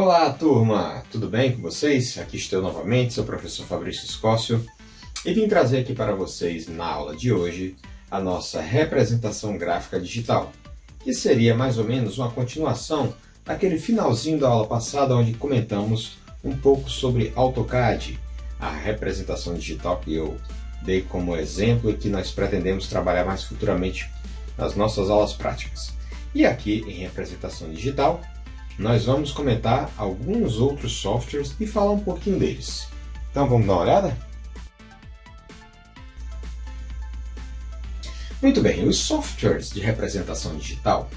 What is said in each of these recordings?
Olá, turma! Tudo bem com vocês? Aqui estou novamente, sou o professor Fabrício Scócio e vim trazer aqui para vocês, na aula de hoje, a nossa representação gráfica digital, que seria mais ou menos uma continuação daquele finalzinho da aula passada, onde comentamos um pouco sobre AutoCAD, a representação digital que eu dei como exemplo e que nós pretendemos trabalhar mais futuramente nas nossas aulas práticas. E aqui, em representação digital, nós vamos comentar alguns outros softwares e falar um pouquinho deles. Então vamos dar uma olhada? Muito bem, os softwares de representação digital,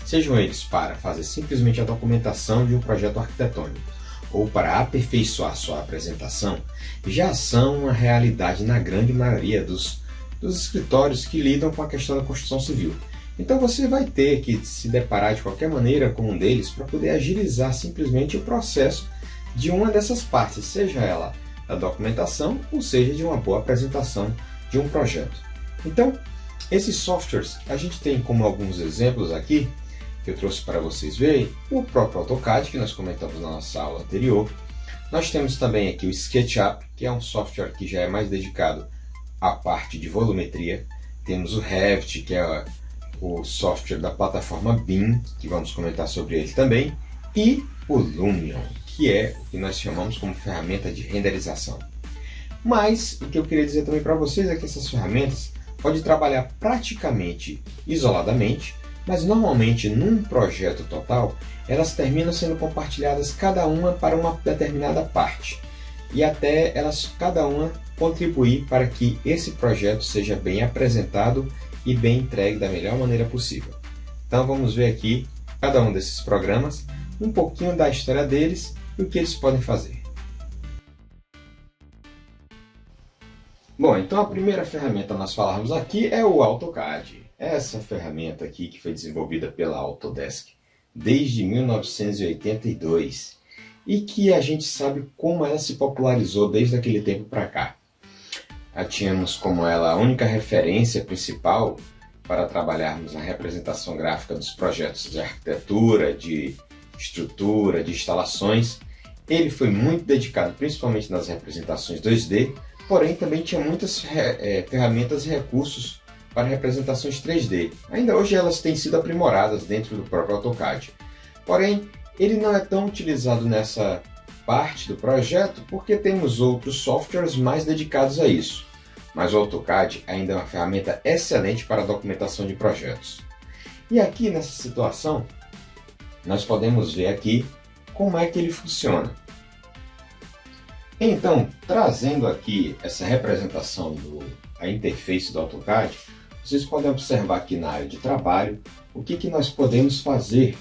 sejam eles para fazer simplesmente a documentação de um projeto arquitetônico ou para aperfeiçoar sua apresentação, já são uma realidade na grande maioria dos escritórios que lidam com a questão da construção civil. Então você vai ter que se deparar de qualquer maneira com um deles para poder agilizar simplesmente o processo de uma dessas partes, seja ela da documentação ou seja de uma boa apresentação de um projeto. Então, esses softwares, a gente tem como alguns exemplos aqui, que eu trouxe para vocês verem, o próprio AutoCAD, que nós comentamos na nossa aula anterior. Nós temos também aqui o SketchUp, que é um software que já é mais dedicado à parte de volumetria. Temos o Revit, que é o software da plataforma BIM, que vamos comentar sobre ele também, e o Lumion, que é o que nós chamamos como ferramenta de renderização. Mas o que eu queria dizer também para vocês é que essas ferramentas podem trabalhar praticamente isoladamente, mas normalmente num projeto total elas terminam sendo compartilhadas cada uma para uma determinada parte e até elas cada uma contribuir para que esse projeto seja bem apresentado e bem entregue da melhor maneira possível. Então vamos ver aqui cada um desses programas, um pouquinho da história deles e o que eles podem fazer. Bom, então a primeira ferramenta a nós falarmos aqui é o AutoCAD. Essa ferramenta aqui que foi desenvolvida pela Autodesk desde 1982 e que a gente sabe como ela se popularizou desde aquele tempo para cá. Tínhamos como ela a única referência principal para trabalharmos na representação gráfica dos projetos de arquitetura, de estrutura, de instalações. Ele foi muito dedicado principalmente nas representações 2D, porém também tinha muitas ferramentas e recursos para representações 3D. Ainda hoje elas têm sido aprimoradas dentro do próprio AutoCAD. Porém, ele não é tão utilizado nessa parte do projeto porque temos outros softwares mais dedicados a isso. Mas o AutoCAD ainda é uma ferramenta excelente para a documentação de projetos. E aqui nessa situação, nós podemos ver aqui como é que ele funciona. Então, trazendo aqui essa representação da interface do AutoCAD, vocês podem observar aqui na área de trabalho o que nós podemos fazer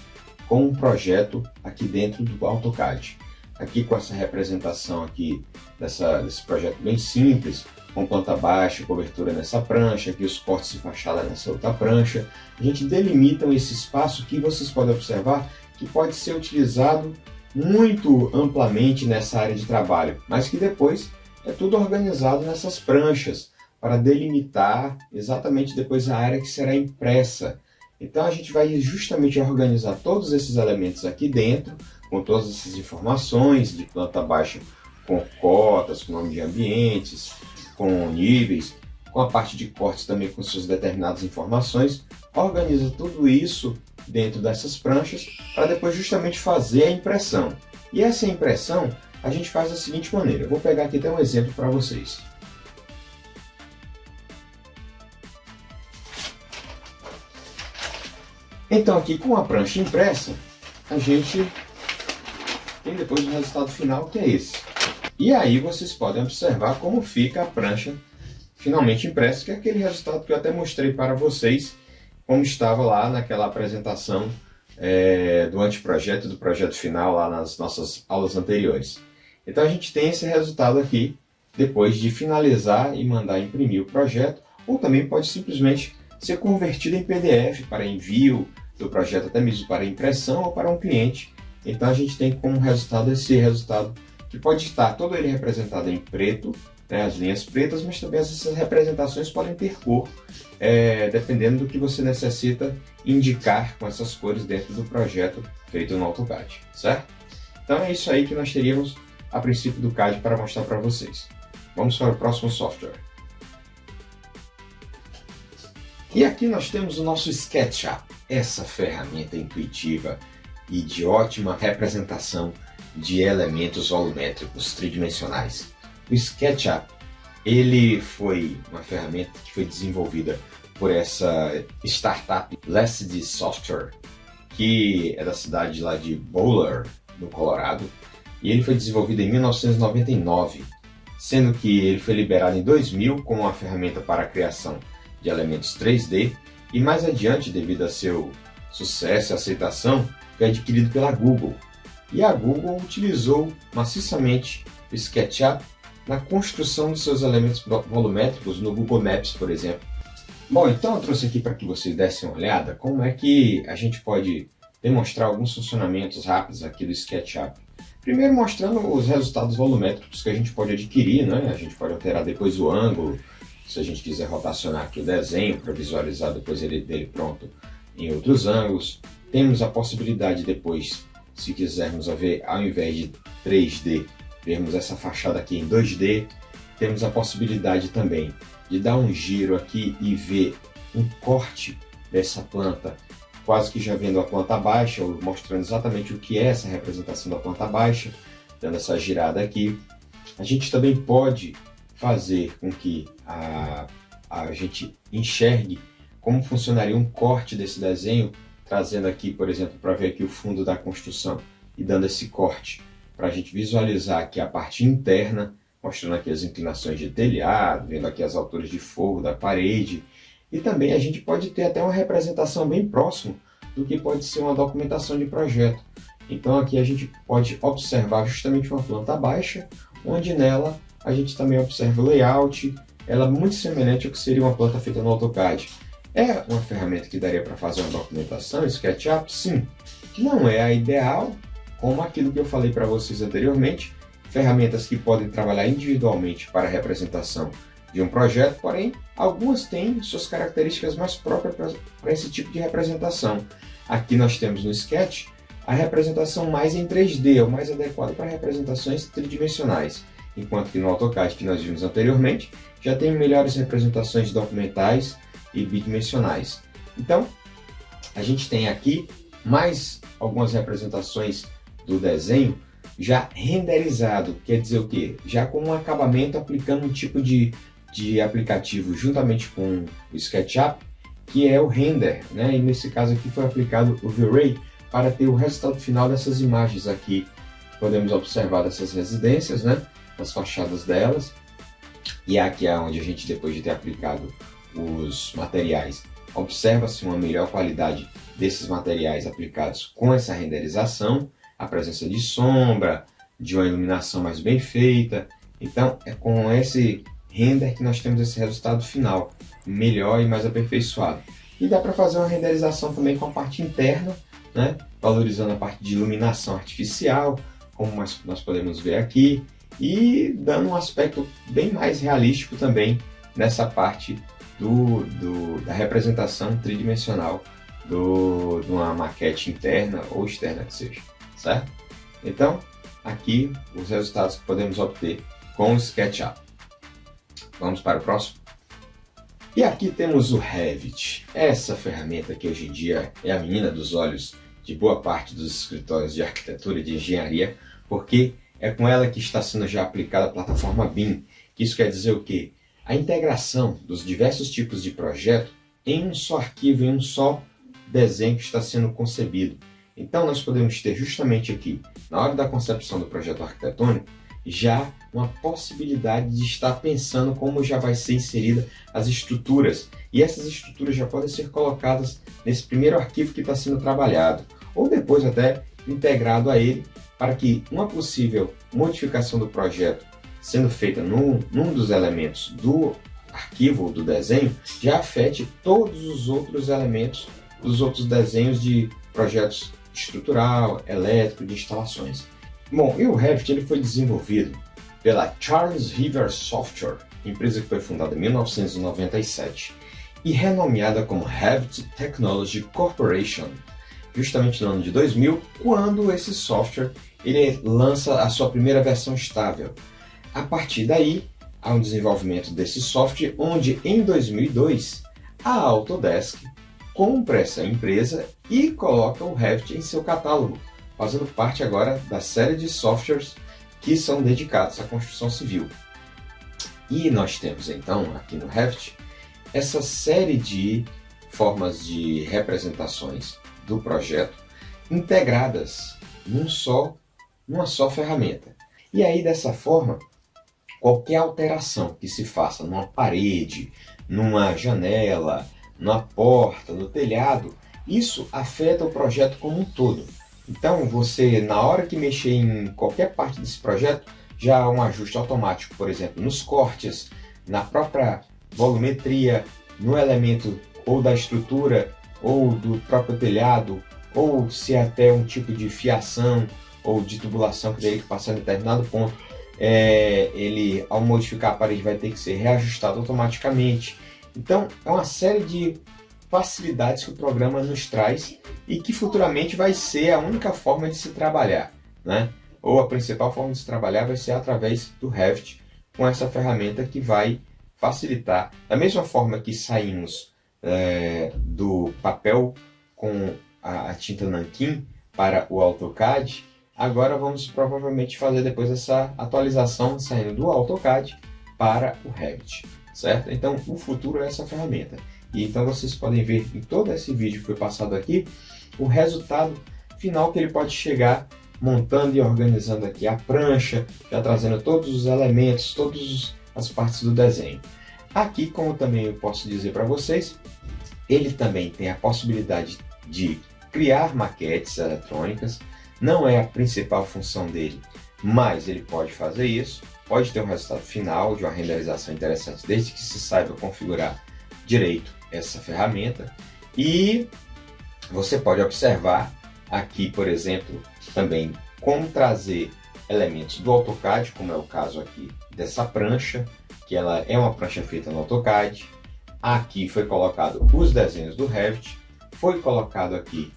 com um projeto aqui dentro do AutoCAD. Aqui com essa representação aqui desse projeto bem simples, com planta baixa, cobertura nessa prancha, aqui os cortes de fachada nessa outra prancha, a gente delimita esse espaço que vocês podem observar que pode ser utilizado muito amplamente nessa área de trabalho, mas que depois é tudo organizado nessas pranchas para delimitar exatamente depois a área que será impressa. Então a gente vai justamente organizar todos esses elementos aqui dentro, com todas essas informações de planta baixa, com cotas, com nome de ambientes, com níveis, com a parte de cortes também com suas determinadas informações, organiza tudo isso dentro dessas pranchas para depois justamente fazer a impressão. E essa impressão a gente faz da seguinte maneira, eu vou pegar aqui até um exemplo para vocês. Então aqui com a prancha impressa, a gente tem depois o resultado final que é esse. E aí vocês podem observar como fica a prancha finalmente impressa, que é aquele resultado que eu até mostrei para vocês, como estava lá naquela apresentação do anteprojeto, do projeto final lá nas nossas aulas anteriores. Então a gente tem esse resultado aqui, depois de finalizar e mandar imprimir o projeto, ou também pode simplesmente ser convertido em PDF para envio do projeto, até mesmo para impressão ou para um cliente. Então a gente tem como resultado esse resultado que pode estar todo ele representado em preto, né, as linhas pretas, mas também essas representações podem ter cor, dependendo do que você necessita indicar com essas cores dentro do projeto feito no AutoCAD, certo? Então é isso aí que nós teríamos a princípio do CAD para mostrar para vocês. Vamos para o próximo software. E aqui nós temos o nosso SketchUp, essa ferramenta intuitiva e de ótima representação de elementos volumétricos tridimensionais. O SketchUp, ele foi uma ferramenta que foi desenvolvida por essa startup Lasted Software, que é da cidade lá de Boulder, no Colorado, e ele foi desenvolvido em 1999, sendo que ele foi liberado em 2000 como uma ferramenta para a criação de elementos 3D, e mais adiante, devido a seu sucesso e aceitação, foi adquirido pela Google. E a Google utilizou maciçamente o SketchUp na construção de seus elementos volumétricos no Google Maps, por exemplo. Bom, então eu trouxe aqui para que vocês dessem uma olhada como é que a gente pode demonstrar alguns funcionamentos rápidos aqui do SketchUp. Primeiro mostrando os resultados volumétricos que a gente pode adquirir, né? A gente pode alterar depois o ângulo, se a gente quiser rotacionar aqui o desenho para visualizar depois dele pronto em outros ângulos. Temos a possibilidade depois, se quisermos ver, ao invés de 3D, vermos essa fachada aqui em 2D. Temos a possibilidade também de dar um giro aqui e ver um corte dessa planta, quase que já vendo a planta baixa, mostrando exatamente o que é essa representação da planta baixa, dando essa girada aqui. A gente também pode fazer com que a gente enxergue como funcionaria um corte desse desenho, trazendo aqui, por exemplo, para ver aqui o fundo da construção e dando esse corte, para a gente visualizar aqui a parte interna, mostrando aqui as inclinações de telhado, vendo aqui as alturas de forro da parede, e também a gente pode ter até uma representação bem próxima do que pode ser uma documentação de projeto. Então aqui a gente pode observar justamente uma planta baixa, onde nela a gente também observa o layout, ela é muito semelhante ao que seria uma planta feita no AutoCAD. É uma ferramenta que daria para fazer uma documentação, SketchUp? Sim. Que não é a ideal, como aquilo que eu falei para vocês anteriormente, ferramentas que podem trabalhar individualmente para a representação de um projeto, porém, algumas têm suas características mais próprias para esse tipo de representação. Aqui nós temos no Sketch a representação mais em 3D, o mais adequado para representações tridimensionais, enquanto que no AutoCAD, que nós vimos anteriormente, já tem melhores representações documentais e bidimensionais. Então, a gente tem aqui mais algumas representações do desenho já renderizado, quer dizer o quê? Já com um acabamento aplicando um tipo de aplicativo juntamente com o SketchUp, que é o render, né? E nesse caso aqui foi aplicado o V-Ray para ter o resultado final dessas imagens aqui. Podemos observar dessas residências, né? As fachadas delas, e aqui é onde a gente, depois de ter aplicado os materiais, observa-se uma melhor qualidade desses materiais aplicados com essa renderização, a presença de sombra, de uma iluminação mais bem feita. Então é com esse render que nós temos esse resultado final, melhor e mais aperfeiçoado. E dá para fazer uma renderização também com a parte interna, né? Valorizando a parte de iluminação artificial, como nós podemos ver aqui, e dando um aspecto bem mais realístico também nessa parte da representação tridimensional de uma maquete interna ou externa que seja, certo? Então, aqui os resultados que podemos obter com o SketchUp. Vamos para o próximo? E aqui temos o Revit, essa ferramenta que hoje em dia é a menina dos olhos de boa parte dos escritórios de arquitetura e de engenharia, porque é com ela que está sendo já aplicada a plataforma BIM, que isso quer dizer o quê? A integração dos diversos tipos de projeto em um só arquivo, em um só desenho que está sendo concebido. Então nós podemos ter justamente aqui, na hora da concepção do projeto arquitetônico, já uma possibilidade de estar pensando como já vai ser inserida as estruturas. E essas estruturas já podem ser colocadas nesse primeiro arquivo que está sendo trabalhado, ou depois até integrado a ele, para que uma possível modificação do projeto sendo feita num dos elementos do arquivo ou do desenho já afete todos os outros elementos dos outros desenhos de projetos estrutural, elétrico, de instalações. Bom, e o Revit ele foi desenvolvido pela Charles River Software, empresa que foi fundada em 1997 e renomeada como Revit Technology Corporation. justamente no ano de 2000, quando esse software ele lança a sua primeira versão estável. A partir daí, há um desenvolvimento desse software, onde em 2002 a Autodesk compra essa empresa e coloca o Revit em seu catálogo, fazendo parte agora da série de softwares que são dedicados à construção civil. E nós temos então aqui no Revit essa série de formas de representações do projeto integradas numa só ferramenta. E aí dessa forma, qualquer alteração que se faça numa parede, numa janela, na porta, no telhado, isso afeta o projeto como um todo. Então você, na hora que mexer em qualquer parte desse projeto, já há um ajuste automático, por exemplo, nos cortes, na própria volumetria, no elemento ou da estrutura, ou do próprio telhado, ou se é até um tipo de fiação ou de tubulação que teria que passar em determinado ponto, ele, ao modificar a parede, vai ter que ser reajustado automaticamente. Então, é uma série de facilidades que o programa nos traz e que futuramente vai ser a única forma de se trabalhar, né? Ou a principal forma de se trabalhar vai ser através do Revit, com essa ferramenta que vai facilitar. Da mesma forma que saímos do papel com a tinta nanquim para o AutoCAD, agora vamos provavelmente fazer depois essa atualização saindo do AutoCAD para o Revit, certo? Então o futuro é essa ferramenta. E então vocês podem ver em todo esse vídeo que foi passado aqui o resultado final que ele pode chegar montando e organizando aqui a prancha, já trazendo todos os elementos, todas as partes do desenho. Aqui, como também eu posso dizer para vocês, ele também tem a possibilidade de criar maquetes eletrônicas. Não é a principal função dele, mas ele pode fazer isso, pode ter um resultado final de uma renderização interessante, desde que se saiba configurar direito essa ferramenta. E você pode observar aqui, por exemplo, também como trazer elementos do AutoCAD, como é o caso aqui dessa prancha, que ela é uma prancha feita no AutoCAD. Aqui foi colocado os desenhos do Revit, foi colocado aqui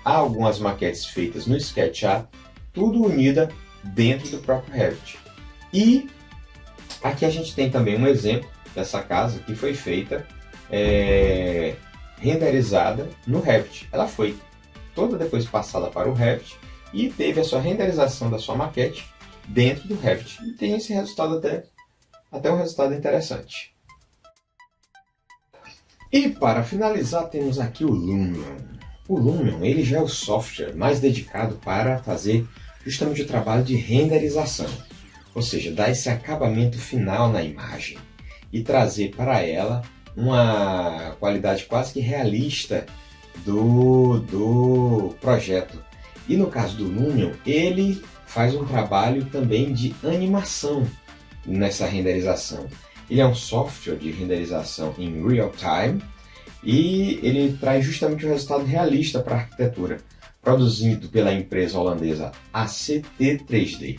algumas maquetes feitas no SketchUp, tudo unida dentro do próprio Revit. E aqui a gente tem também um exemplo dessa casa que foi feita, renderizada no Revit. Ela foi toda depois passada para o Revit e teve a sua renderização da sua maquete dentro do Revit. E tem esse resultado até um resultado interessante. E para finalizar, temos aqui o Lumion. O Lumion ele já é o software mais dedicado para fazer justamente o trabalho de renderização, ou seja, dar esse acabamento final na imagem e trazer para ela uma qualidade quase que realista do projeto. E no caso do Lumion, ele faz um trabalho também de animação nessa renderização. Ele é um software de renderização em real time e ele traz justamente um resultado realista para a arquitetura, produzido pela empresa holandesa ACT3D.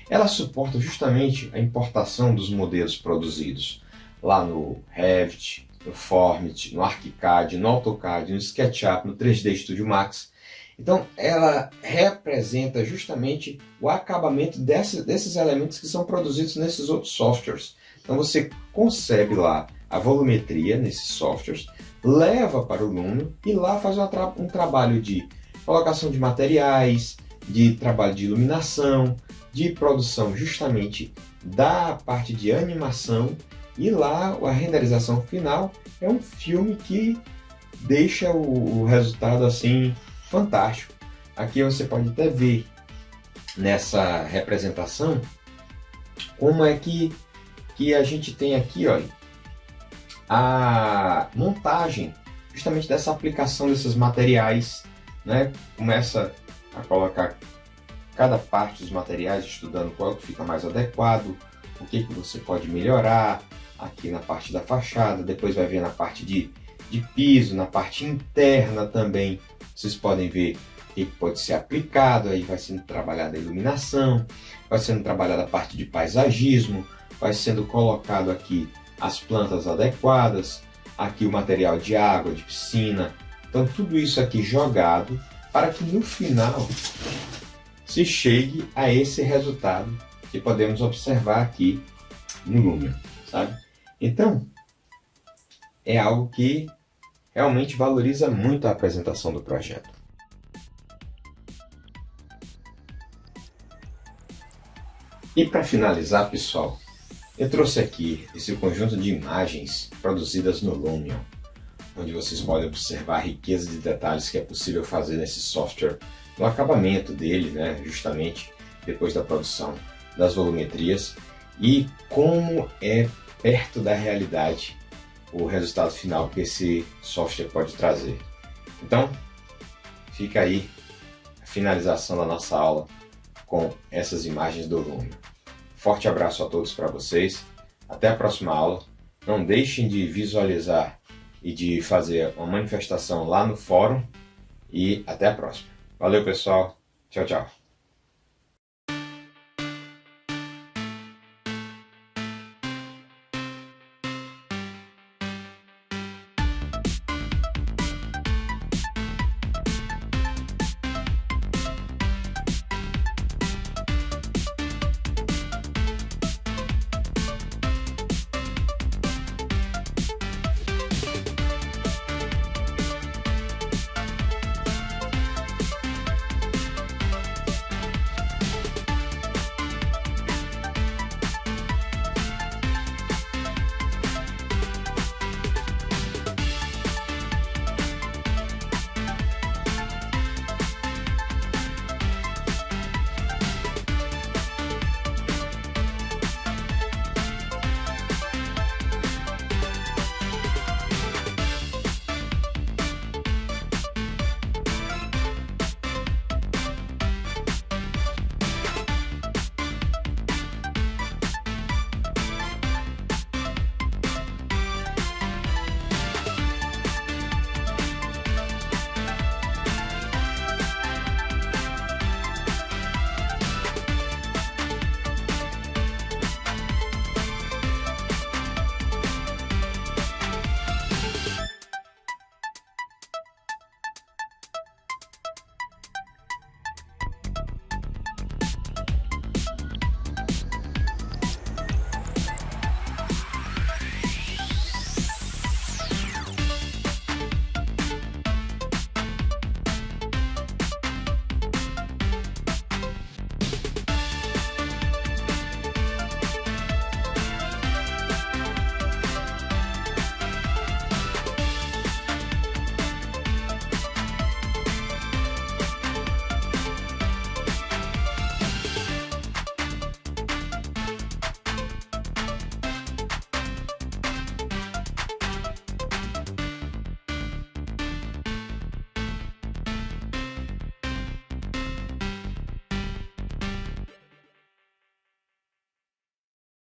Ela suporta justamente a importação dos modelos produzidos lá no Revit, no Format, no ArchiCAD, no AutoCAD, no SketchUp, no 3D Studio Max. Então ela representa justamente o acabamento desses elementos que são produzidos nesses outros softwares. Então você concebe lá a volumetria nesses softwares, leva para o Lumion e lá faz um trabalho de colocação de materiais, de trabalho de iluminação, de produção justamente da parte de animação, e lá a renderização final é um filme que deixa o resultado assim fantástico. Aqui você pode até ver nessa representação como é que a gente tem aqui, olha, a montagem justamente dessa aplicação desses materiais, né? Começa a colocar cada parte dos materiais, estudando qual que fica mais adequado, o que você pode melhorar aqui na parte da fachada, depois vai ver na parte de piso, na parte interna também, vocês podem ver o que pode ser aplicado, aí vai sendo trabalhada a iluminação, vai sendo trabalhada a parte de paisagismo, vai sendo colocado aqui as plantas adequadas, aqui o material de água, de piscina, Então tudo isso aqui jogado para que no final se chegue a esse resultado que podemos observar aqui no Lumion, sabe? Então, é algo que realmente valoriza muito a apresentação do projeto. E para finalizar, pessoal, eu trouxe aqui esse conjunto de imagens produzidas no Lumion, onde vocês podem observar a riqueza de detalhes que é possível fazer nesse software, no acabamento dele, né, justamente depois da produção das volumetrias, e como é perto da realidade o resultado final que esse software pode trazer. Então, fica aí a finalização da nossa aula com essas imagens do Lumion. Forte abraço a todos para vocês, até a próxima aula. Não deixem de visualizar e de fazer uma manifestação lá no fórum e até a próxima. Valeu, pessoal. Tchau, tchau.